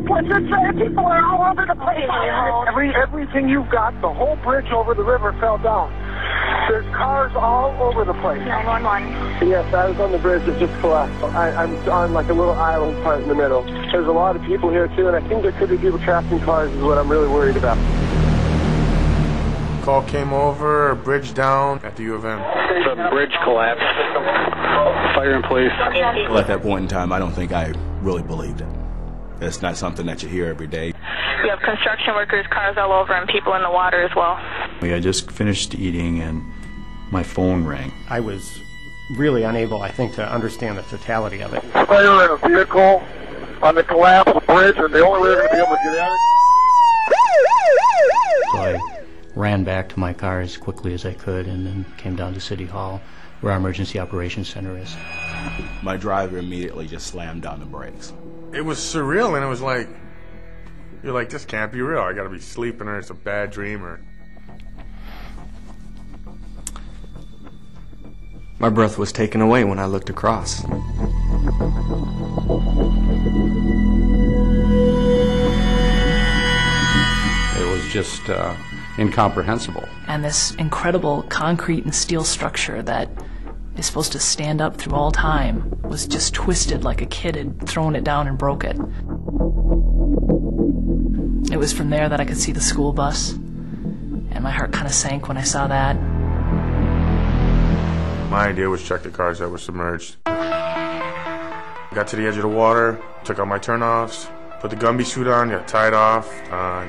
What's it say? People are all over the place. Everything you've got, the whole bridge over the river fell down. There's cars all over the place. 911. Yes, I was on the bridge that just collapsed. I'm on like a little island part in the middle. There's a lot of people here too, and I think there could be people trapped in cars is what I'm really worried about. Call came over, bridge down at the U of M. The bridge collapsed. Fire in place. Well, at that point in time, I don't think I really believed it. It's not something that you hear every day. We have construction workers, cars all over, and people in the water as well. I just finished eating and my phone rang. I was really unable, I think, to understand the totality of it. Fire in a vehicle on the collapsed bridge, and the only way they're going to be able to get at it. So I ran back to my car as quickly as I could and then came down to City Hall, where our emergency operations center is. My driver immediately just slammed down the brakes. It was surreal, and it was like, you're like, this can't be real. I gotta be sleeping, or it's a bad dream, or... My breath was taken away when I looked across. It was just incomprehensible. And this incredible concrete and steel structure that is supposed to stand up through all time was just twisted like a kid had thrown it down and broke it. It was from there that I could see the school bus, and my heart kind of sank when I saw that. My idea was check the cars that were submerged. Got to the edge of the water, took out my turnoffs, put the Gumby suit on, got tied off,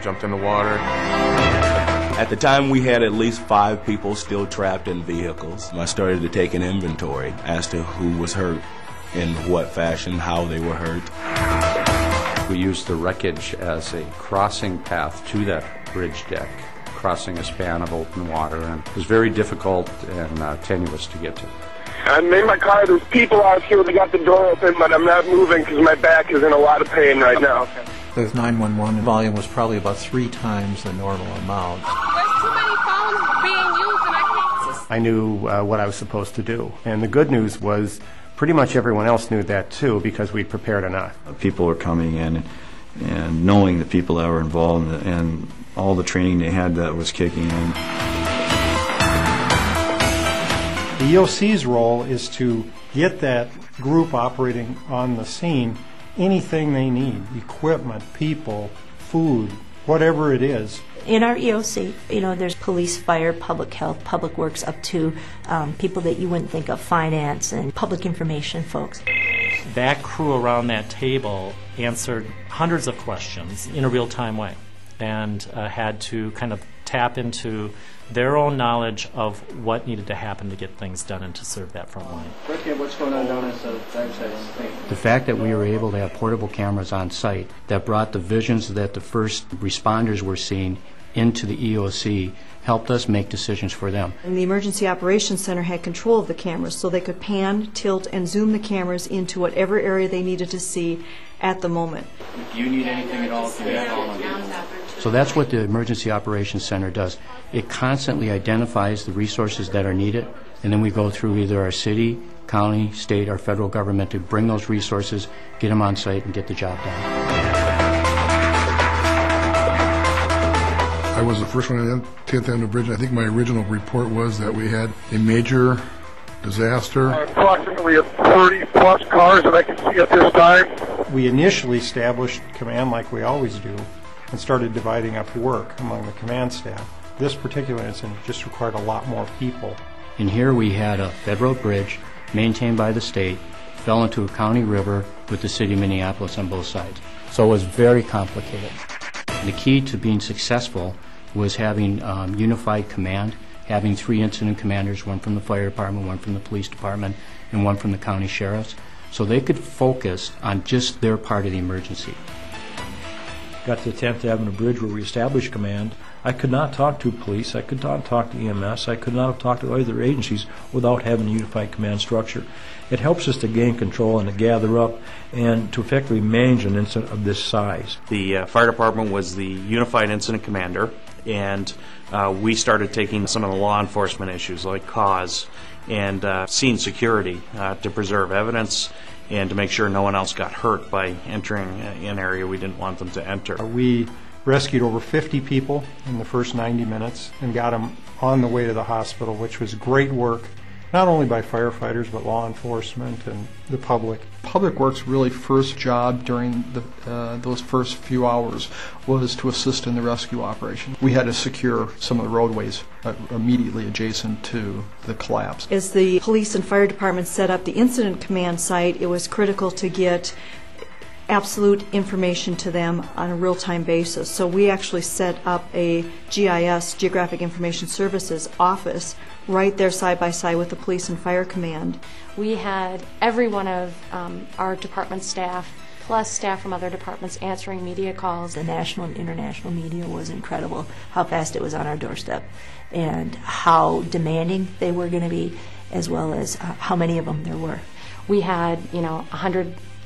jumped in the water. At the time, we had at least 5 people still trapped in vehicles. I started to take an inventory as to who was hurt, in what fashion, how they were hurt. We used the wreckage as a crossing path to that bridge deck, crossing a span of open water, and it was very difficult and tenuous to get to. I'm in my car. There's people out here. They got the door open, but I'm not moving because my back is in a lot of pain right now. The 911 volume was probably about 3 times the normal amount. There's too many phones being used, and I can't... I knew what I was supposed to do. And the good news was pretty much everyone else knew that too, because we'd prepared enough. People were coming in and knowing the people that were involved and all the training they had that was kicking in. The EOC's role is to get that group operating on the scene anything they need, equipment, people, food, whatever it is. In our EOC, there's police, fire, public health, public works, up to people that you wouldn't think of, finance and public information folks. That crew around that table answered hundreds of questions in a real-time way and had to kind of tap into their own knowledge of what needed to happen to get things done and to serve that front line. What's going on down at the backside? The fact that we were able to have portable cameras on site that brought the visions that the first responders were seeing into the EOC helped us make decisions for them. And the Emergency Operations Center had control of the cameras, so they could pan, tilt, and zoom the cameras into whatever area they needed to see at the moment. If you need anything at all, can you call on me? So that's what the Emergency Operations Center does. It constantly identifies the resources that are needed, and then we go through either our city, county, state, or federal government to bring those resources, get them on site, and get the job done. I was the first one on 10th Avenue Bridge, and I think my original report was that we had a major disaster. Approximately 30-plus cars that I can see at this time. We initially established command like we always do and started dividing up work among the command staff. This particular incident just required a lot more people. And here we had a federal bridge maintained by the state, fell into a county river with the city of Minneapolis on both sides. So it was very complicated. The key to being successful was having unified command, having 3 incident commanders, one from the fire department, one from the police department, and one from the county sheriffs, so they could focus on just their part of the emergency. Got to the 10th Avenue Bridge where we established command. I could not talk to police, I could not talk to EMS, I could not have talked to other agencies without having a unified command structure. It helps us to gain control and to gather up and to effectively manage an incident of this size. The fire department was the unified incident commander, and we started taking some of the law enforcement issues like cause and scene security to preserve evidence and to make sure no one else got hurt by entering an area we didn't want them to enter. We rescued over 50 people in the first 90 minutes and got them on the way to the hospital, which was great work, not only by firefighters but law enforcement and the public. Public Works' really first job during those first few hours was to assist in the rescue operation. We had to secure some of the roadways immediately adjacent to the collapse. As the police and fire department set up the incident command site, it was critical to get absolute information to them on a real-time basis. So we actually set up a GIS, Geographic Information Services, office right there side by side with the police and fire command. We had every one of our department staff plus staff from other departments answering media calls. The national and international media was incredible, how fast it was on our doorstep and how demanding they were going to be, as well as how many of them there were. We had,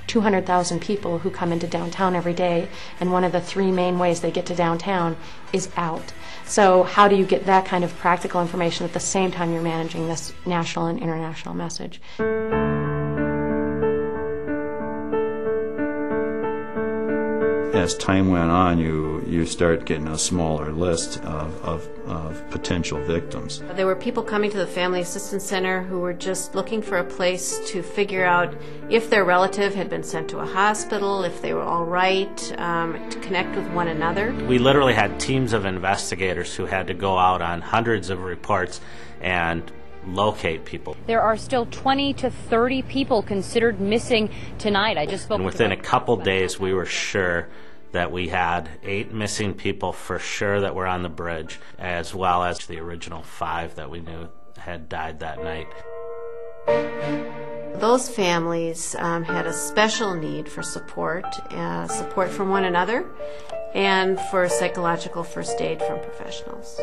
200,000 people who come into downtown every day, and one of the three main ways they get to downtown is out. So how do you get that kind of practical information at the same time you're managing this national and international message? As time went on, you start getting a smaller list of potential victims. There were people coming to the Family Assistance Center who were just looking for a place to figure out if their relative had been sent to a hospital, if they were all right, to connect with one another. We literally had teams of investigators who had to go out on hundreds of reports and locate people. There are still 20 to 30 people considered missing tonight. I just spoke and within a couple days we were sure that we had 8 missing people for sure that were on the bridge, as well as the original 5 that we knew had died that night. Those families had a special need for support from one another and for psychological first aid from professionals.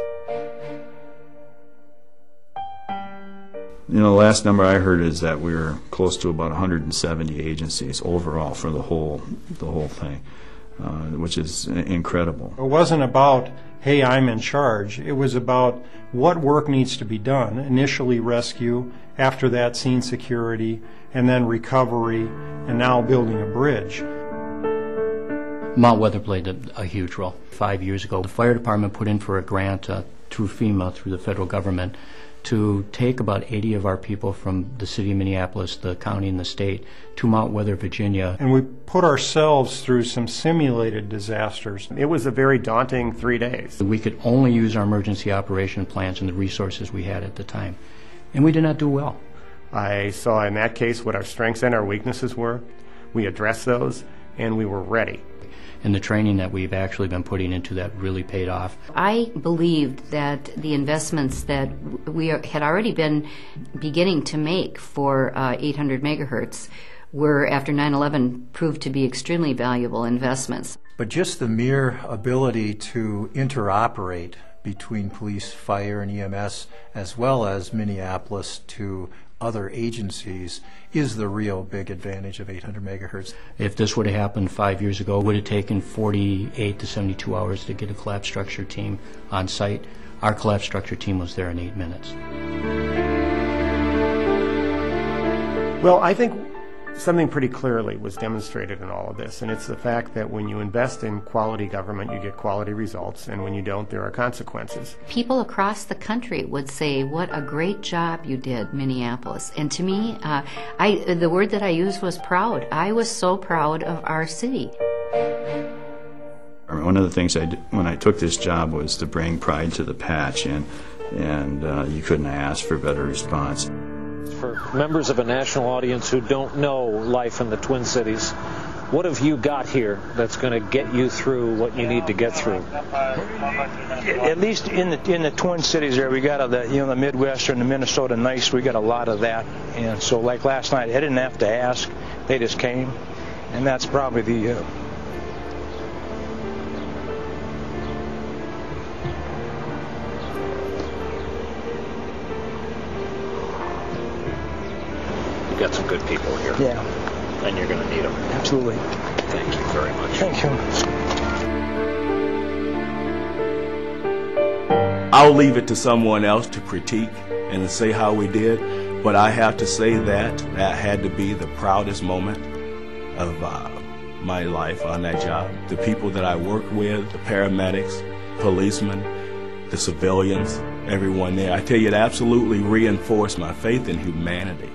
The last number I heard is that we were close to about 170 agencies overall for the whole thing, which is incredible. It wasn't about, hey, I'm in charge. It was about what work needs to be done. Initially rescue, after that scene security, and then recovery, and now building a bridge. Mount Weather played a huge role. 5 years ago, the fire department put in for a grant through FEMA, through the federal government, to take about 80 of our people from the city of Minneapolis, the county, and the state to Mount Weather, Virginia. And we put ourselves through some simulated disasters. It was a very daunting 3 days. We could only use our emergency operation plans and the resources we had at the time. And we did not do well. I saw in that case what our strengths and our weaknesses were. We addressed those, and we were ready. And the training that we've actually been putting into that really paid off. I believed that the investments that we had already been beginning to make for 800 megahertz were, after 9/11, proved to be extremely valuable investments. But just the mere ability to interoperate between police, fire, and EMS, as well as Minneapolis to other agencies, is the real big advantage of 800 megahertz. If this would have happened 5 years ago, it would have taken 48 to 72 hours to get a collapse structure team on site. Our collapse structure team was there in 8 minutes. Well, I think something pretty clearly was demonstrated in all of this, and it's the fact that when you invest in quality government, you get quality results, and when you don't, there are consequences. People across the country would say, what a great job you did, Minneapolis. And to me, the word that I used was proud. I was so proud of our city. One of the things I did when I took this job was to bring pride to the patch, and you couldn't ask for a better response. For members of a national audience who don't know life in the Twin Cities, what have you got here that's going to get you through what you need to get through? At least in the Twin Cities there, we got the Midwestern, the Minnesota nice. We got a lot of that, and so like last night, I didn't have to ask; they just came, and that's probably the. Got some good people here. Yeah. And you're going to need them. Absolutely. Thank you very much. Thank you. I'll leave it to someone else to critique and to say how we did, But I have to say that had to be the proudest moment of my life on that job. The people that I worked with, the paramedics, policemen, the civilians, everyone there, I tell you, it absolutely reinforced my faith in humanity.